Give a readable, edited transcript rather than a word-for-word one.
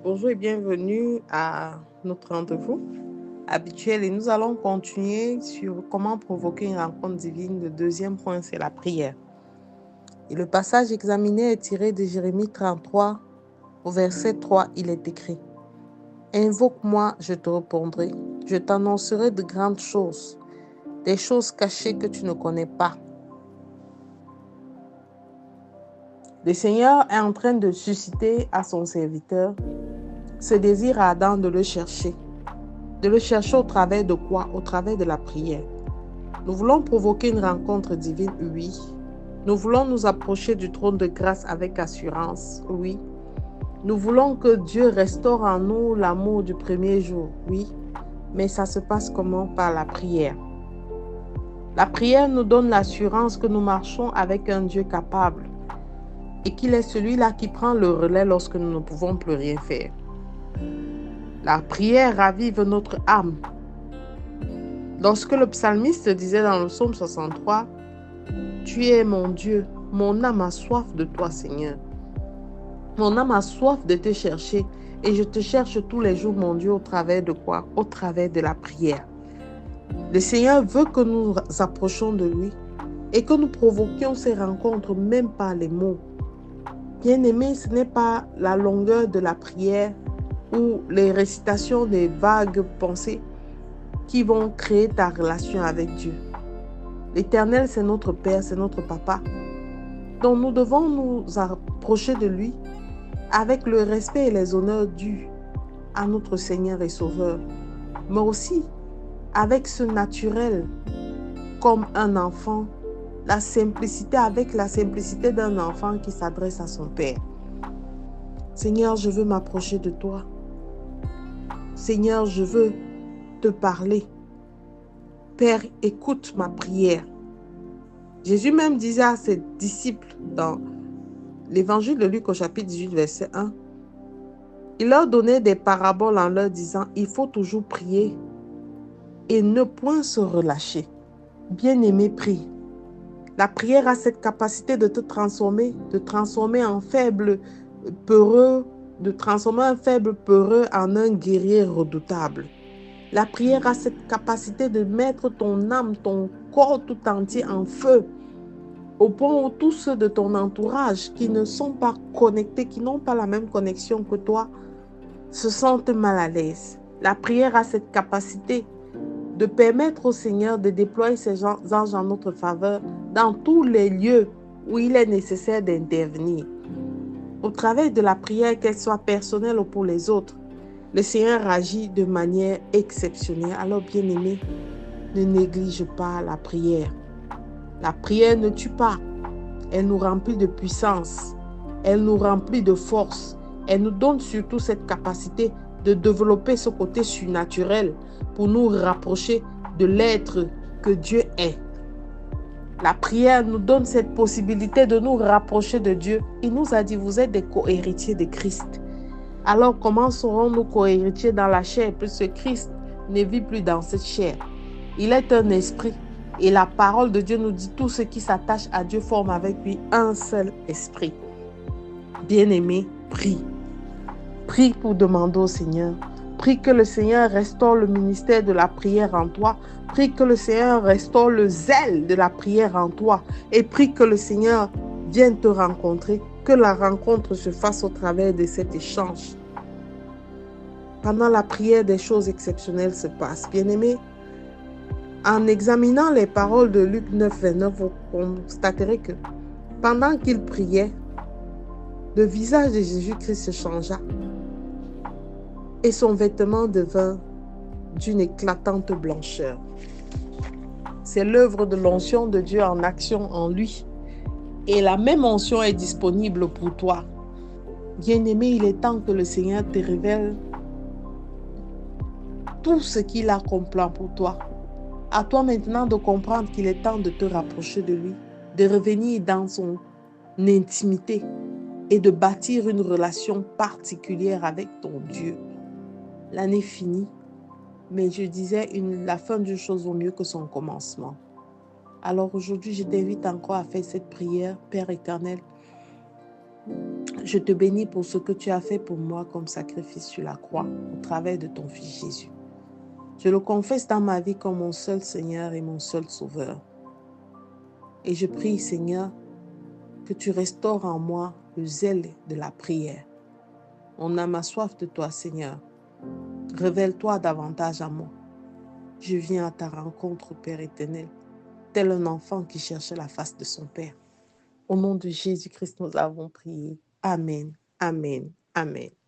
Bonjour et bienvenue à notre rendez-vous habituel et nous allons continuer sur comment provoquer une rencontre divine. Le deuxième point, c'est la prière. Et le passage examiné est tiré de Jérémie 33, au verset 3, il est écrit: Invoque-moi, je te répondrai, je t'annoncerai de grandes choses, des choses cachées que tu ne connais pas. Le Seigneur est en train de susciter à son serviteur ce désir ardent de le chercher. De le chercher au travers de quoi? Au travers de la prière. Nous voulons provoquer une rencontre divine, oui. Nous voulons nous approcher du trône de grâce avec assurance, oui. Nous voulons que Dieu restaure en nous l'amour du premier jour, oui. Mais ça se passe comment? Par la prière. La prière nous donne l'assurance que nous marchons avec un Dieu capable et qu'il est celui-là qui prend le relais lorsque nous ne pouvons plus rien faire. La prière ravive notre âme. Lorsque le psalmiste disait dans le psaume 63, « Tu es mon Dieu, mon âme a soif de toi, Seigneur. Mon âme a soif de te chercher et je te cherche tous les jours, mon Dieu, au travers de quoi? Au travers de la prière. » Le Seigneur veut que nous approchions de lui et que nous provoquions ces rencontres même par les mots. Bien-aimé, ce n'est pas la longueur de la prière ou les récitations des vagues pensées qui vont créer ta relation avec Dieu. L'Éternel, c'est notre Père, c'est notre Papa. Donc nous devons nous approcher de lui avec le respect et les honneurs dus à notre Seigneur et Sauveur, mais aussi avec ce naturel comme un enfant, la simplicité avec la simplicité d'un enfant qui s'adresse à son Père. Seigneur, je veux m'approcher de toi. Seigneur, je veux te parler. Père, écoute ma prière. Jésus même disait à ses disciples dans l'évangile de Luc au chapitre 18, verset 1, il leur donnait des paraboles en leur disant, il faut toujours prier et ne point se relâcher. Bien-aimé, prie. La prière a cette capacité de te transformer, de transformer un faible peureux, de transformer un faible peureux en un guerrier redoutable. La prière a cette capacité de mettre ton âme, ton corps tout entier en feu, au point où tous ceux de ton entourage qui ne sont pas connectés, qui n'ont pas la même connexion que toi, se sentent mal à l'aise. La prière a cette capacité de permettre au Seigneur de déployer ses anges en notre faveur dans tous les lieux où il est nécessaire d'intervenir. Au travers de la prière, qu'elle soit personnelle ou pour les autres, le Seigneur agit de manière exceptionnelle. Alors, bien-aimé, ne néglige pas la prière. La prière ne tue pas. Elle nous remplit de puissance. Elle nous remplit de force. Elle nous donne surtout cette capacité de développer ce côté surnaturel pour nous rapprocher de l'être que Dieu est. La prière nous donne cette possibilité de nous rapprocher de Dieu. Il nous a dit, vous êtes des co-héritiers de Christ. Alors comment serons-nous co-héritiers dans la chair puisque Christ ne vit plus dans cette chair? Il est un esprit. Et la parole de Dieu nous dit, tout ce qui s'attache à Dieu forme avec lui un seul esprit. Bien-aimé, prie. Prie pour demander au Seigneur. Prie que le Seigneur restaure le ministère de la prière en toi. Prie que le Seigneur restaure le zèle de la prière en toi. Et prie que le Seigneur vienne te rencontrer. Que la rencontre se fasse au travers de cet échange. Pendant la prière, des choses exceptionnelles se passent. Bien-aimé, en examinant les paroles de Luc 9, 29, vous constaterez que pendant qu'il priait, le visage de Jésus-Christ se changea et son vêtement devint d'une éclatante blancheur. C'est l'œuvre de l'onction de Dieu en action en lui. Et la même onction est disponible pour toi. Bien-aimé, il est temps que le Seigneur te révèle tout ce qu'il a comme plan pour toi. À toi maintenant de comprendre qu'il est temps de te rapprocher de lui, de revenir dans son intimité et de bâtir une relation particulière avec ton Dieu. L'année finie, mais je disais, la fin d'une chose vaut mieux que son commencement. Alors aujourd'hui, je t'invite encore à faire cette prière, Père éternel. Je te bénis pour ce que tu as fait pour moi comme sacrifice sur la croix au travers de ton Fils Jésus. Je le confesse dans ma vie comme mon seul Seigneur et mon seul Sauveur. Et je prie, Seigneur, que tu restaures en moi le zèle de la prière. Mon âme a soif de toi, Seigneur. Révèle-toi davantage à moi. Je viens à ta rencontre, Père éternel, tel un enfant qui cherchait la face de son Père. Au nom de Jésus-Christ, nous avons prié. Amen, amen, amen.